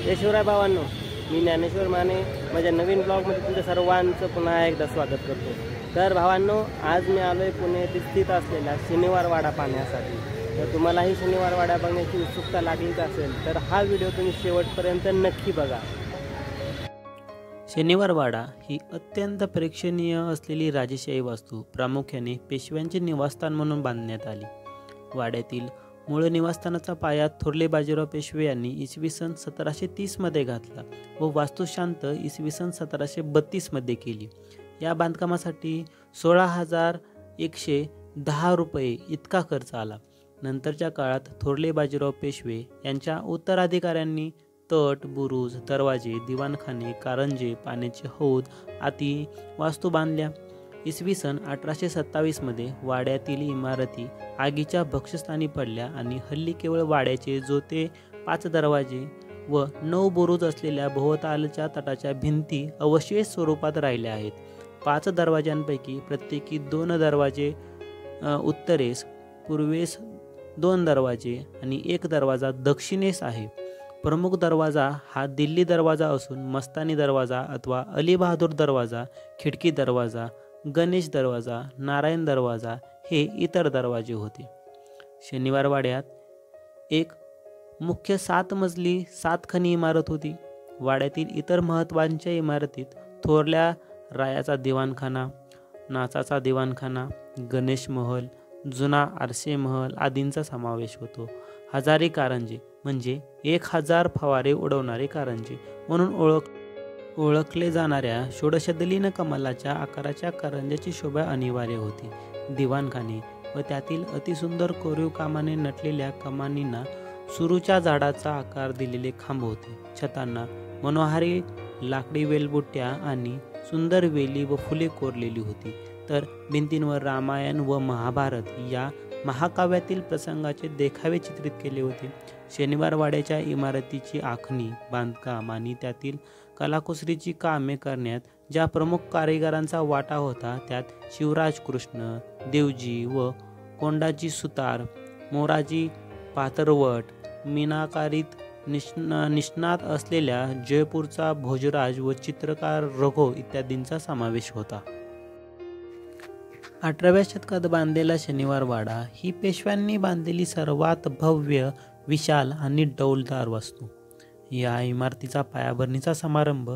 जय शिवराय भावांनो, मी ज्ञानेश्वर माने माझ्या नवीन ब्लॉगमध्ये तुमच्या सर्वांचं पुन्हा एकदा स्वागत करतो। तर भावांनो, आज मी आलो आहे पुणे येथे स्थित असलेला शनिवार वाडा पाहण्यासाठी। तर तुम्हालाही शनिवार वाडा बघण्याची उत्सुकता लागलीच असेल तर हा व्हिडिओ तुम्ही शेवटपर्यंत नक्की बघा। शनिवार वाडा ही अत्यंत प्रेक्षणीय असलेली राजेशाही वास्तू प्रामुख्याने पेशव्यांचे निवासस्थान म्हणून बांधण्यात आली। वाड्यातील मूळ निवासस्थानाचा पाया थोरले बाजीराव पेशवे यांनी इसवी सन 1730 मध्ये घातला व वास्तुशांत इसवी सन 1732 मध्ये केली। या बांधकामासाठी 16,110 रुपये इतका खर्च आला। नंतरच्या काळात थोरले बाजीराव पेशवे यांच्या उत्तराधिकाऱ्यांनी तट, बुरुज, दरवाजे, दिवाणखाने, कारंजे, पाण्याचे हौद आदी वास्तू बांधल्या। इसवी सन 1827 मध्ये वाड्यातील इमारती आगीच्या भक्षस्थानी पडल्या आणि हल्ली केवळ वाड्याचे जोते 5 दरवाजे व 9 बुरुज असलेल्या भोवतालच्या तटाच्या भिंती अवशेष स्वरूपात राहिल्या आहेत। 5 दरवाज्यांपैकी प्रत्येकी 2 दरवाजे उत्तरेस, पूर्वेस 2 दरवाजे आणि 1 दरवाजा दक्षिणेस आहे। प्रमुख दरवाजा हा दिल्ली दरवाजा असून मस्तानी दरवाजा अथवा अली बहादूर दरवाजा, खिडकी दरवाजा, गणेश दरवाजा, नारायण दरवाजा हे इतर दरवाजे होते। शनिवार वाड्यात एक मुख्य 7 मजली 7 खणी इमारत होती। वाड्यातील इतर महत्त्वाच्या इमारतीत थोरल्या रायाचा दिवाणखाना, नाचाचा दिवाणखाना, गणेश महल, जुना आरसे महल आदींचा समावेश होतो। हजारी कारंजे म्हणजे 1000 फवारे उडवणारे कारंजे म्हणून ओळखले जाणाऱ्या षोडशदलीन कमलाच्या आकाराच्या कारंजाची शोभा अनिवार्य होती। दिवाणखाने व त्यातील अतिसुंदर कोरीव कामाने नटलेल्या कमानींना सुरूच्या झाडाचा आकार दिलेले खांब होते। छतांना मनोहारी लाकडी वेलबुट्ट्या आणि सुंदर वेली व फुले कोरलेली होती। तर भिंतींवर रामायण व महाभारत या महाकाव्यातील प्रसंगाचे देखावे चित्रित केले होते। शनिवार वाड्याच्या इमारतीची आखणी, बांधकाम आणि त्यातील कलाकुसरीची कामे करण्यात ज्या प्रमुख कारिगरांचा वाटा होता त्यात शिवराज कृष्ण, देवजी व कोंडाजी सुतार, मोराजी पातरवट, मीनाकारीत निष्णात असलेल्या जयपूरचा भोजराज व चित्रकार रघो इत्यादींचा समावेश होता। 18व्या शतकात बांधलेला शनिवार वाडा ही पेशव्यांनी बांधलेली सर्वात भव्य, विशाल आणि डौलदार वास्तू। या इमारतीचा पायाभरणीचा समारंभ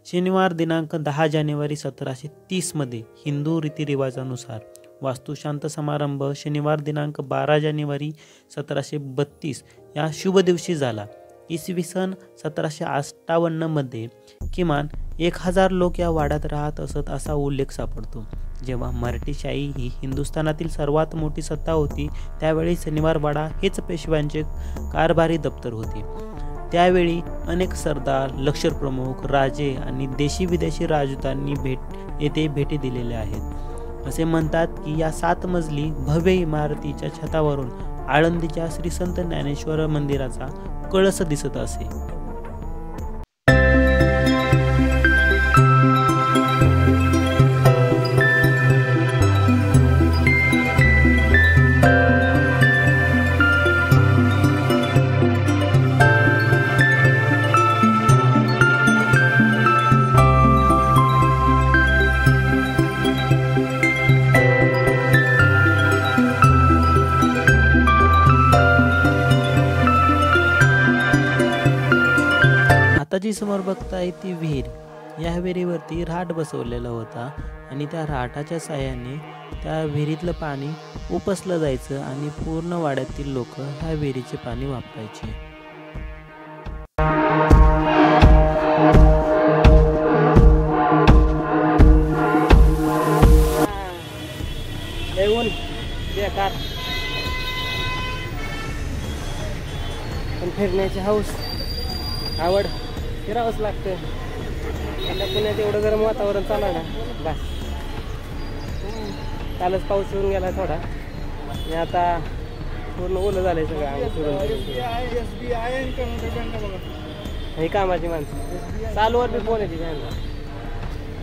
शनिवार दिनांक 10 जानेवारी 1730 मध्ये हिंदू रीतिरिवाजानुसार, वास्तुशांत समारंभ शनिवार दिनांक 12 जानेवारी 1732 या शुभ दिवशी झाला। इसवी सन 1758 मध्ये किमान 1000 लोक या वाड्यात राहत असत असा उल्लेख सापडतो। जेव्हा मराठीशाही ही हिंदुस्थानातील सर्वात मोठी सत्ता होती त्यावेळी शनिवार वाडा हेच पेशव्यांचे कारभारी दप्तर होते। त्यावेळी अनेक सरदार, लष्करप्रमुख, राजे आणि देशी विदेशी राजदूतांनी येथे भेटी दिलेल्या आहेत। असे म्हणतात की या 7 मजली भव्य इमारतीच्या छतावरून आळंदीच्या श्री संत ज्ञानेश्वर मंदिराचा कळस दिसत असे। जी समोर बघताय ती विहीर, या विहिरीवरती राट बसवलेला होता आणि त्या राटाच्या साहाय्याने त्या विहिरीतलं पाणी उपसलं जायचं आणि पूर्ण वाड्यातील लोक ह्या विहिरीचे पाणी वापरायचे। पण फिरण्याची हौस, आवड फिरावंच लागतं। आता पुण्यात एवढं गरम वातावरण चालू ना, बस कालच पाऊस येऊन गेला थोडा आणि आता पूर्ण ओलं झालंय सगळं। ही कामाची माणसं चालूवर बी फोन येते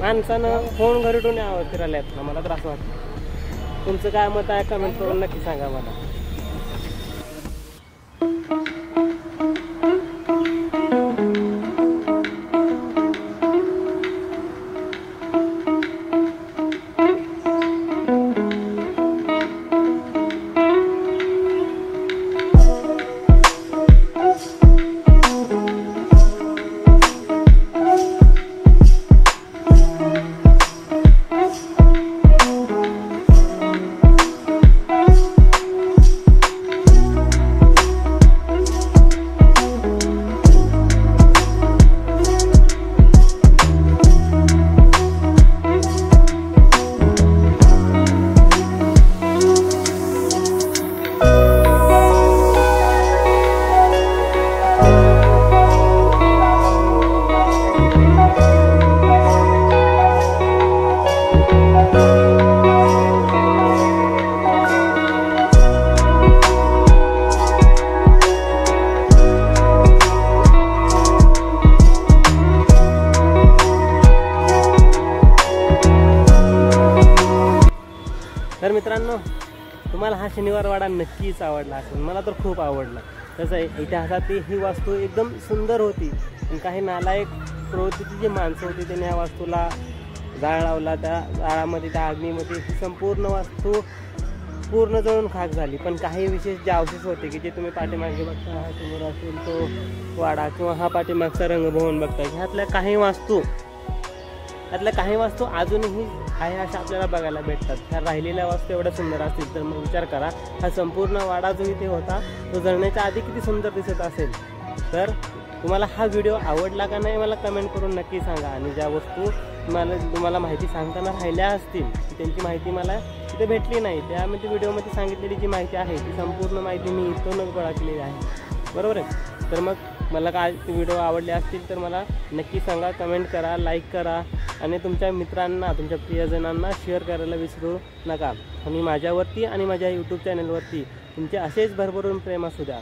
माणसानं फोन घरी ठेवून यावं फिरायला येत ना, मला त्रास वाटतं। तुमचं काय मत आहे कमेंट करून नक्की सांगा मला। तर मित्रांनो, तुम्हाला हा शनिवार वाडा नक्कीच आवडला असेल. मला तर खूप आवडला. कसं आहे, इतिहासात ही वास्तू एकदम सुंदर होती. पण काही नालायक प्रवृत्तीची जी माणसं होती त्यांनी या वास्तूला जाळ लावला. त्या जाळामध्ये, त्या अग्नीमध्ये ही संपूर्ण वास्तू पूर्ण जळून खाक झाली. पण काही विशेष जे अवशेष होते की जे तुम्ही पाठीमागे बघता, हा समोर असेल तो वाडा किंवा हा पाठीमागचा रंगभवन बघता, ह्यातल्या काही वास्तू अजूनही आहे अशा आपल्याला बघायला भेटतात. ह्या राहिलेल्या वास्तू एवढ्या सुंदर असतील तर मग विचार करा, हा संपूर्ण वाडा जो इथे होता तो जळण्याच्या आधी किती सुंदर दिसत असेल. तर तुम्हाला हा व्हिडिओ आवडला का नाही मला कमेंट करून नक्की सांगा. आणि ज्या वस्तू तुम्हाला माहिती सांगताना राहिल्या असतील की त्यांची माहिती मला तिथे भेटली नाही, त्यामध्ये व्हिडिओमध्ये सांगितलेली जी माहिती आहे ती संपूर्ण माहिती मी इथूनच गोळा केलेली आहे, बरोबर आहे. तर मग मला काय व्हिडिओ आवडले असतील तर मला नक्की सांगा, कमेंट करा, लाईक करा आणि तुमच्या मित्रांना, तुमच्या प्रियजनांना शेअर करायला विसरू नका. आणि माझ्यावरती आणि माझ्या यूट्यूब चॅनलवरती तुमचे असेच भरभरून प्रेम असू द्या.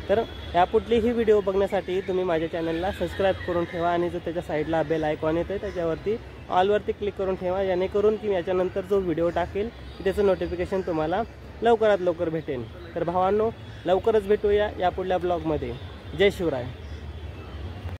तर यापुढलीही व्हिडिओ बघण्यासाठी तुम्ही माझ्या चॅनलला सबस्क्राईब करून ठेवा आणि जो त्याच्या साईडला बेल आयकॉन येतो आहे त्याच्यावरती ऑलवरती क्लिक करून ठेवा, जेणेकरून की याच्यानंतर जो व्हिडिओ टाकेल त्याचं नोटिफिकेशन तुम्हाला लवकरात लवकर भेटेल. तर भावांनो, लवकरच भेटूया या पुढल्या ब्लॉगमध्ये. जय शिवराय.